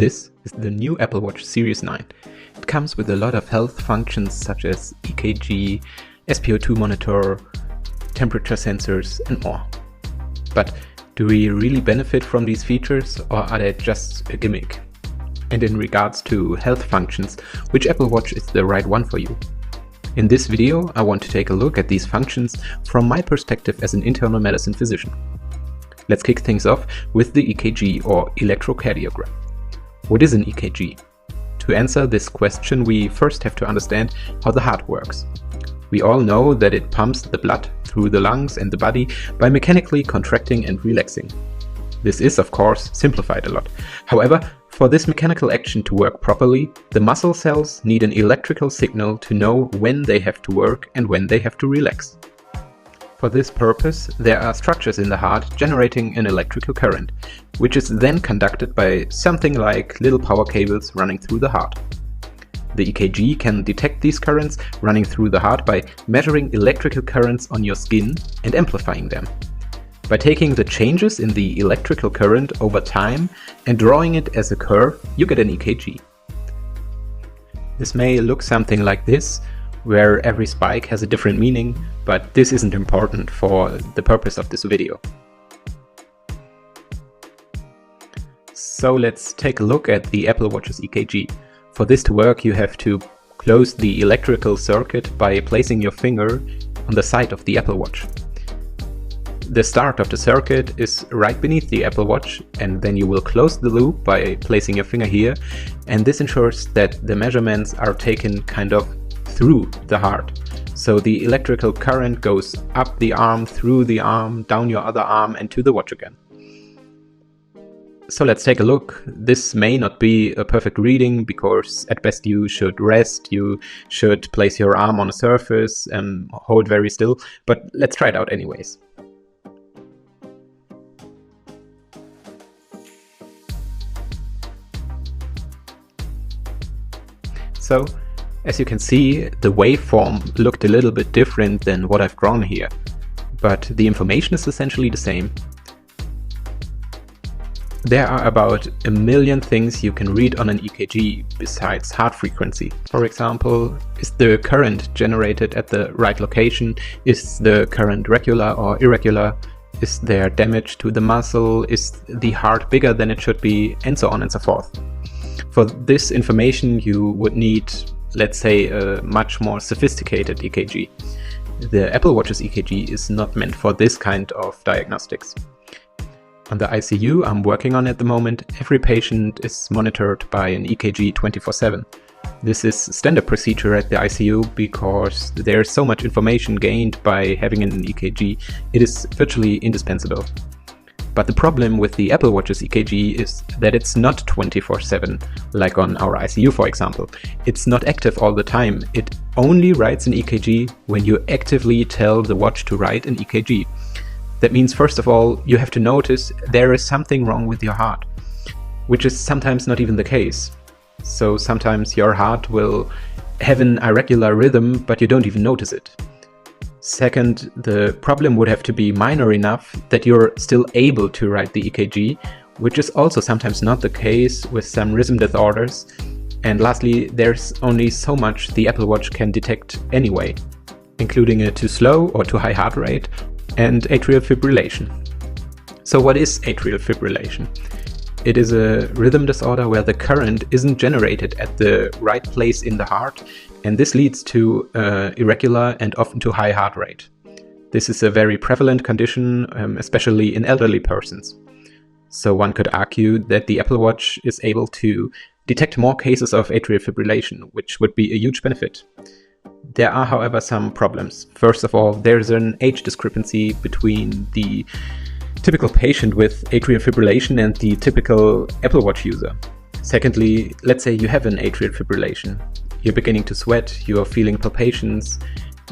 This is the new Apple Watch Series 9. It comes with a lot of health functions such as EKG, SpO2 monitor, temperature sensors and more. But do we really benefit from these features, or are they just a gimmick? And in regards to health functions, which Apple Watch is the right one for you? In this video, I want to take a look at these functions from my perspective as an internal medicine physician. Let's kick things off with the EKG, or electrocardiogram. What is an EKG? To answer this question, we first have to understand how the heart works. We all know that it pumps the blood through the lungs and the body by mechanically contracting and relaxing. This is, of course, simplified a lot. However, for this mechanical action to work properly, the muscle cells need an electrical signal to know when they have to work and when they have to relax. For this purpose, there are structures in the heart generating an electrical current, which is then conducted by something like little power cables running through the heart. The EKG can detect these currents running through the heart by measuring electrical currents on your skin and amplifying them. By taking the changes in the electrical current over time and drawing it as a curve, you get an EKG. This may look something like this, where every spike has a different meaning, but this isn't important for the purpose of this video. So let's take a look at the Apple Watch's EKG. For this to work, you have to close the electrical circuit by placing your finger on the side of the Apple Watch. The start of the circuit is right beneath the Apple Watch, and then you will close the loop by placing your finger here, and this ensures that the measurements are taken kind of through the heart. So the electrical current goes up the arm, through the arm, down your other arm and to the watch again. So let's take a look. This may not be a perfect reading because at best you should rest, you should place your arm on a surface and hold very still, but let's try it out anyways. So, as you can see, the waveform looked a little bit different than what I've drawn here, but the information is essentially the same. There are about 1 million things you can read on an EKG besides heart frequency. For example, is the current generated at the right location? Is the current regular or irregular? Is there damage to the muscle? Is the heart bigger than it should be? And so on and so forth. For this information you would need, let's say, a much more sophisticated EKG. The Apple Watch's EKG is not meant for this kind of diagnostics. On the ICU I'm working on at the moment, every patient is monitored by an EKG 24/7. This is standard procedure at the ICU because there is so much information gained by having an EKG, it is virtually indispensable. But the problem with the Apple Watch's EKG is that it's not 24/7, like on our ICU for example. It's not active all the time. It only writes an EKG when you actively tell the watch to write an EKG. That means, first of all, you have to notice there is something wrong with your heart, which is sometimes not even the case. So sometimes your heart will have an irregular rhythm, but you don't even notice it. Second, the problem would have to be minor enough that you're still able to write the EKG, which is also sometimes not the case with some rhythm disorders. And lastly, there's only so much the Apple Watch can detect anyway, including a too slow or too high heart rate and atrial fibrillation. So what is atrial fibrillation? It is a rhythm disorder where the current isn't generated at the right place in the heart, and this leads to irregular and often too high heart rate. This is a very prevalent condition, especially in elderly persons. So one could argue that the Apple Watch is able to detect more cases of atrial fibrillation, which would be a huge benefit. There are, however, some problems. First of all, there's an age discrepancy between the typical patient with atrial fibrillation and the typical Apple Watch user. Secondly, let's say you have an atrial fibrillation. You're beginning to sweat, you're feeling palpitations,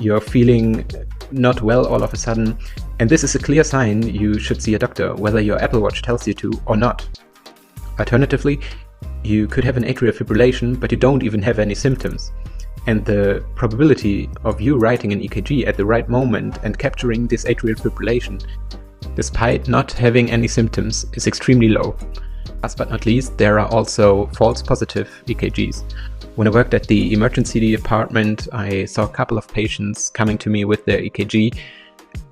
you're feeling not well all of a sudden, and this is a clear sign you should see a doctor, whether your Apple Watch tells you to or not. Alternatively, you could have an atrial fibrillation, but you don't even have any symptoms. And the probability of you writing an EKG at the right moment and capturing this atrial fibrillation, despite not having any symptoms, is extremely low. Last but not least, there are also false positive EKGs. When I worked at the emergency department, I saw a couple of patients coming to me with their EKG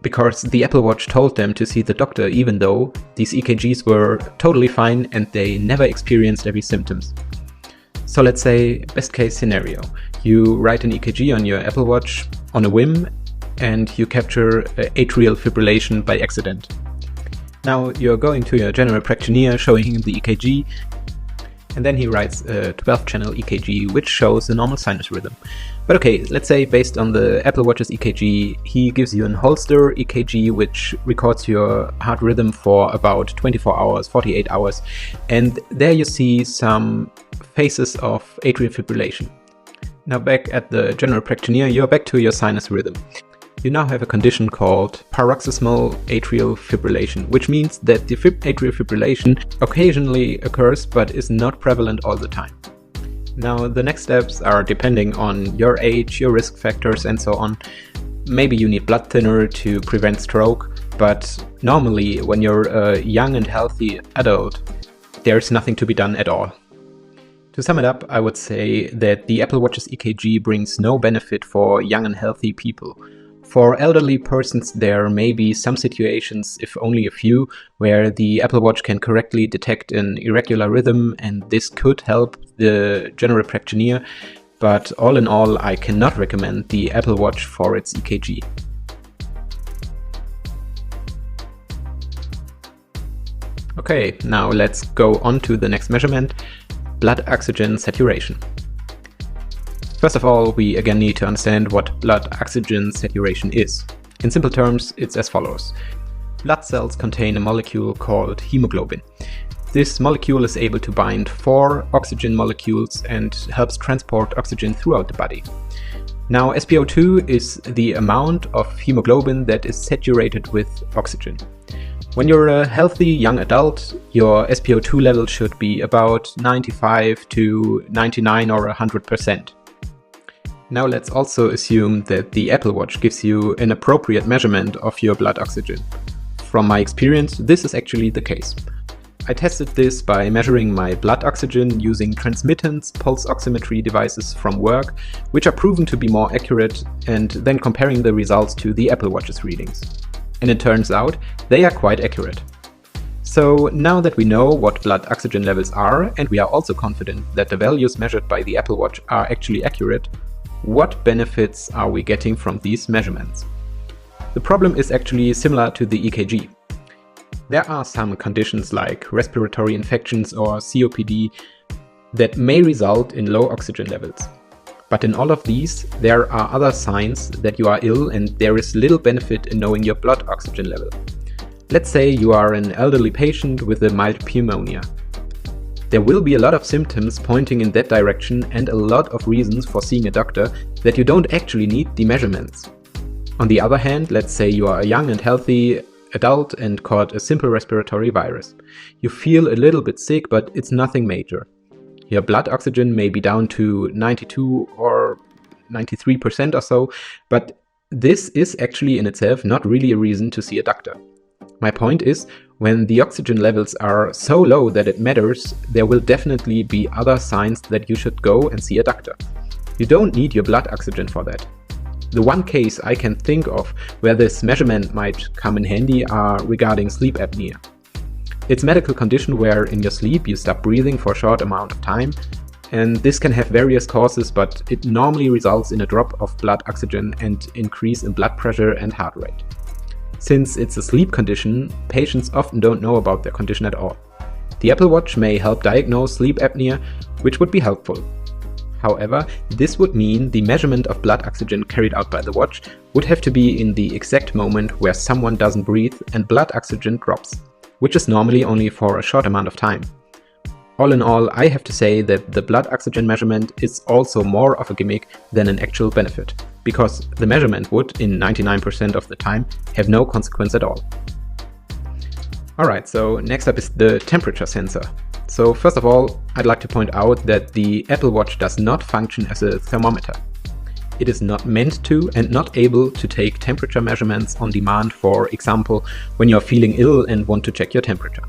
because the Apple Watch told them to see the doctor even though these EKGs were totally fine and they never experienced any symptoms. So let's say, best case scenario, you write an EKG on your Apple Watch on a whim and you capture atrial fibrillation by accident. Now you're going to your general practitioner, showing him the EKG, and then he writes a 12-channel EKG which shows a normal sinus rhythm. But okay, let's say based on the Apple Watch's EKG, he gives you an holster EKG which records your heart rhythm for about 24 hours, 48 hours, and there you see some phases of atrial fibrillation. Now back at the general practitioner, you're back to your sinus rhythm. You now have a condition called paroxysmal atrial fibrillation, which means that the atrial fibrillation occasionally occurs but is not prevalent all the time. Now the next steps are depending on your age, your risk factors and so on. Maybe you need blood thinner to prevent stroke, but normally when you're a young and healthy adult, there's nothing to be done at all. To sum it up, I would say that the Apple Watch's EKG brings no benefit for young and healthy people. For elderly persons, there may be some situations, if only a few, where the Apple Watch can correctly detect an irregular rhythm, and this could help the general practitioner, but all in all, I cannot recommend the Apple Watch for its EKG. Okay, now let's go on to the next measurement, blood oxygen saturation. First of all, we again need to understand what blood oxygen saturation is. In simple terms, it's as follows. Blood cells contain a molecule called hemoglobin. This molecule is able to bind 4 oxygen molecules and helps transport oxygen throughout the body. Now, SpO2 is the amount of hemoglobin that is saturated with oxygen. When you're a healthy young adult, your SpO2 level should be about 95 to 99 or 100%. Now let's also assume that the Apple Watch gives you an appropriate measurement of your blood oxygen. From my experience, this is actually the case. I tested this by measuring my blood oxygen using transmittance pulse oximetry devices from work, which are proven to be more accurate, and then comparing the results to the Apple Watch's readings. And it turns out they are quite accurate. So now that we know what blood oxygen levels are, and we are also confident that the values measured by the Apple Watch are actually accurate, what benefits are we getting from these measurements? The problem is actually similar to the EKG. There are some conditions like respiratory infections or COPD that may result in low oxygen levels. But in all of these, there are other signs that you are ill and there is little benefit in knowing your blood oxygen level. Let's say you are an elderly patient with a mild pneumonia. There will be a lot of symptoms pointing in that direction and a lot of reasons for seeing a doctor that you don't actually need the measurements. On the other hand, let's say you are a young and healthy adult and caught a simple respiratory virus. You feel a little bit sick, but it's nothing major. Your blood oxygen may be down to 92 or 93% or so, but this is actually in itself not really a reason to see a doctor. My point is, when the oxygen levels are so low that it matters, there will definitely be other signs that you should go and see a doctor. You don't need your blood oxygen for that. The one case I can think of where this measurement might come in handy are regarding sleep apnea. It's a medical condition where in your sleep you stop breathing for a short amount of time, and this can have various causes, but it normally results in a drop of blood oxygen and increase in blood pressure and heart rate. Since it's a sleep condition, patients often don't know about their condition at all. The Apple Watch may help diagnose sleep apnea, which would be helpful. However, this would mean the measurement of blood oxygen carried out by the watch would have to be in the exact moment where someone doesn't breathe and blood oxygen drops, which is normally only for a short amount of time. All in all, I have to say that the blood oxygen measurement is also more of a gimmick than an actual benefit, because the measurement would, in 99% of the time, have no consequence at all. Alright, so next up is the temperature sensor. So first of all, I'd like to point out that the Apple Watch does not function as a thermometer. It is not meant to and not able to take temperature measurements on demand, for example, when you're feeling ill and want to check your temperature.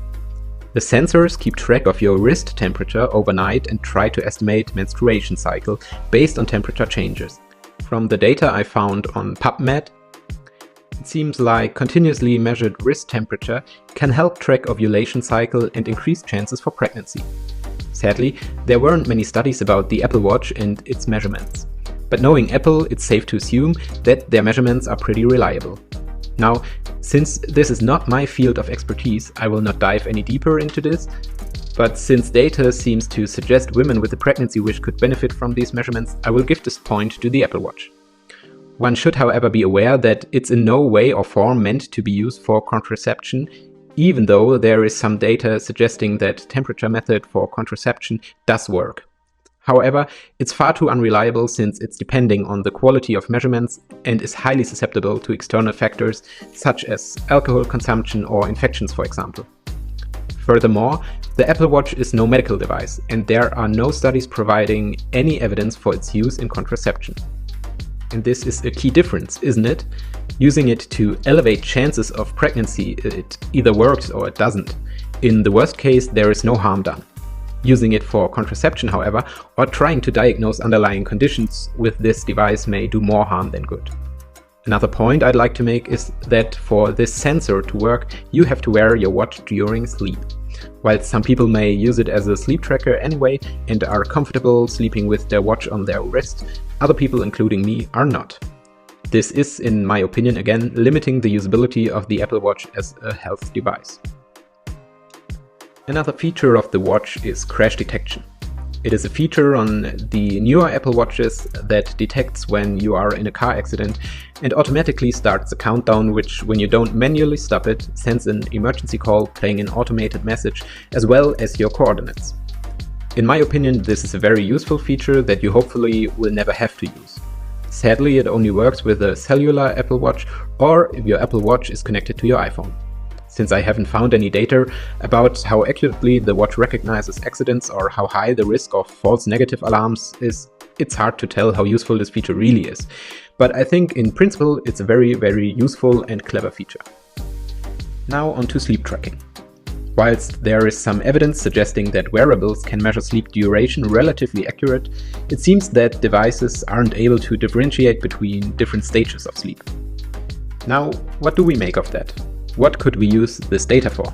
The sensors keep track of your wrist temperature overnight and try to estimate menstruation cycle based on temperature changes. From the data I found on PubMed, it seems like continuously measured wrist temperature can help track ovulation cycle and increase chances for pregnancy. Sadly, there weren't many studies about the Apple Watch and its measurements. But knowing Apple, it's safe to assume that their measurements are pretty reliable. Now, since this is not my field of expertise, I will not dive any deeper into this, but since data seems to suggest women with a pregnancy wish could benefit from these measurements, I will give this point to the Apple Watch. One should, however, be aware that it's in no way or form meant to be used for contraception, even though there is some data suggesting that temperature method for contraception does work. However, it's far too unreliable since it's depending on the quality of measurements and is highly susceptible to external factors such as alcohol consumption or infections, for example. Furthermore, the Apple Watch is no medical device and there are no studies providing any evidence for its use in contraception. And this is a key difference, isn't it? Using it to elevate chances of pregnancy, it either works or it doesn't. In the worst case, there is no harm done. Using it for contraception, however, or trying to diagnose underlying conditions with this device may do more harm than good. Another point I'd like to make is that for this sensor to work, you have to wear your watch during sleep. While some people may use it as a sleep tracker anyway and are comfortable sleeping with their watch on their wrist, other people, including me, are not. This is, in my opinion, again, limiting the usability of the Apple Watch as a health device. Another feature of the watch is crash detection. It is a feature on the newer Apple Watches that detects when you are in a car accident and automatically starts a countdown which, when you don't manually stop it, sends an emergency call playing an automated message as well as your coordinates. In my opinion, this is a very useful feature that you hopefully will never have to use. Sadly, it only works with a cellular Apple Watch or if your Apple Watch is connected to your iPhone. Since I haven't found any data about how accurately the watch recognizes accidents or how high the risk of false negative alarms is, it's hard to tell how useful this feature really is. But I think in principle it's a very, very useful and clever feature. Now on to sleep tracking. Whilst there is some evidence suggesting that wearables can measure sleep duration relatively accurate, it seems that devices aren't able to differentiate between different stages of sleep. Now, what do we make of that? What could we use this data for?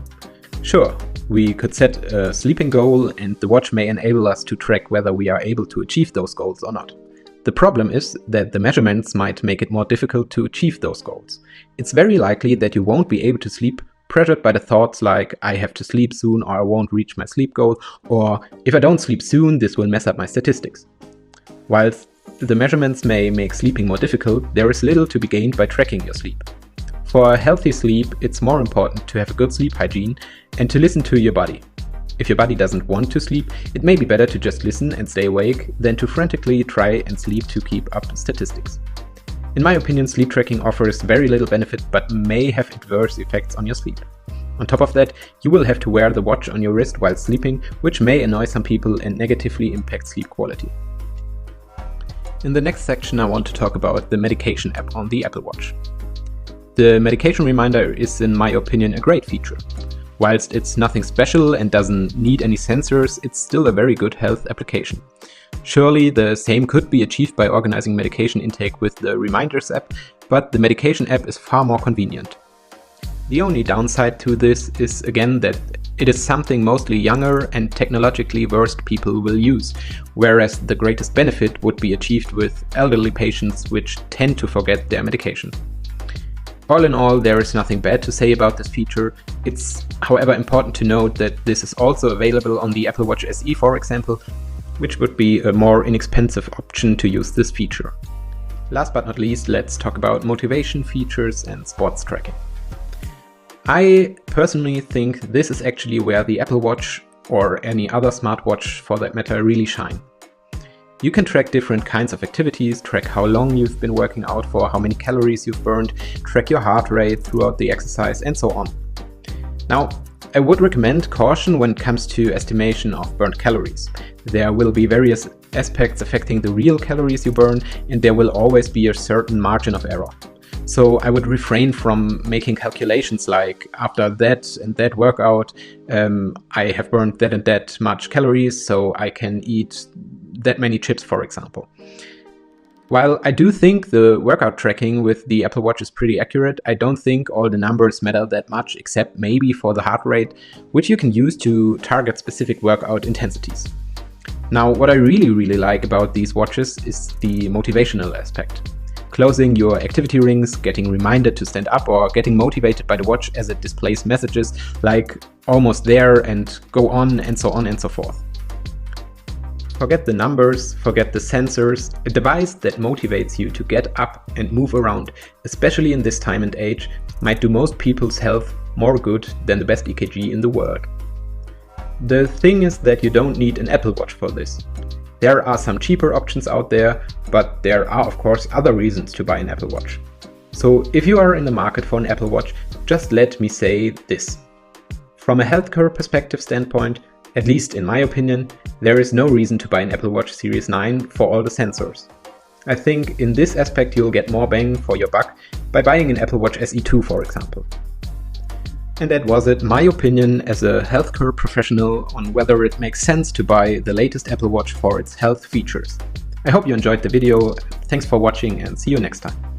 Sure, we could set a sleeping goal and the watch may enable us to track whether we are able to achieve those goals or not. The problem is that the measurements might make it more difficult to achieve those goals. It's very likely that you won't be able to sleep pressured by the thoughts like, I have to sleep soon or I won't reach my sleep goal, or if I don't sleep soon, this will mess up my statistics. Whilst the measurements may make sleeping more difficult, there is little to be gained by tracking your sleep. For a healthy sleep, it's more important to have a good sleep hygiene and to listen to your body. If your body doesn't want to sleep, it may be better to just listen and stay awake than to frantically try and sleep to keep up statistics. In my opinion, sleep tracking offers very little benefit but may have adverse effects on your sleep. On top of that, you will have to wear the watch on your wrist while sleeping, which may annoy some people and negatively impact sleep quality. In the next section, I want to talk about the medication app on the Apple Watch. The medication reminder is, in my opinion, a great feature. Whilst it's nothing special and doesn't need any sensors, it's still a very good health application. Surely the same could be achieved by organizing medication intake with the Reminders app, but the medication app is far more convenient. The only downside to this is again that it is something mostly younger and technologically versed people will use, whereas the greatest benefit would be achieved with elderly patients which tend to forget their medication. All in all, there is nothing bad to say about this feature. It's, however, important to note that this is also available on the Apple Watch SE, for example, which would be a more inexpensive option to use this feature. Last but not least, let's talk about motivation features and sports tracking. I personally think this is actually where the Apple Watch, or any other smartwatch for that matter, really shine. You can track different kinds of activities, track how long you've been working out for, how many calories you've burned, track your heart rate throughout the exercise, and so on. Now, I would recommend caution when it comes to estimation of burned calories. There will be various aspects affecting the real calories you burn, and there will always be a certain margin of error. So I would refrain from making calculations like after that and that workout, I have burned that and that much calories, so I can eat that many chips, for example. While I do think the workout tracking with the Apple Watch is pretty accurate, I don't think all the numbers matter that much, except maybe for the heart rate, which you can use to target specific workout intensities. Now, what I really like about these watches is the motivational aspect. Closing your activity rings, getting reminded to stand up, or getting motivated by the watch as it displays messages like almost there and go on and so on and so forth. Forget the numbers, forget the sensors. A device that motivates you to get up and move around, especially in this time and age, might do most people's health more good than the best EKG in the world. The thing is that you don't need an Apple Watch for this. There are some cheaper options out there, but there are of course other reasons to buy an Apple Watch. So if you are in the market for an Apple Watch, just let me say this. From a healthcare perspective standpoint, at least in my opinion, there is no reason to buy an Apple Watch Series 9 for all the sensors. I think in this aspect you'll get more bang for your buck by buying an Apple Watch SE 2, for example. And that was it, my opinion as a healthcare professional on whether it makes sense to buy the latest Apple Watch for its health features. I hope you enjoyed the video, thanks for watching and see you next time.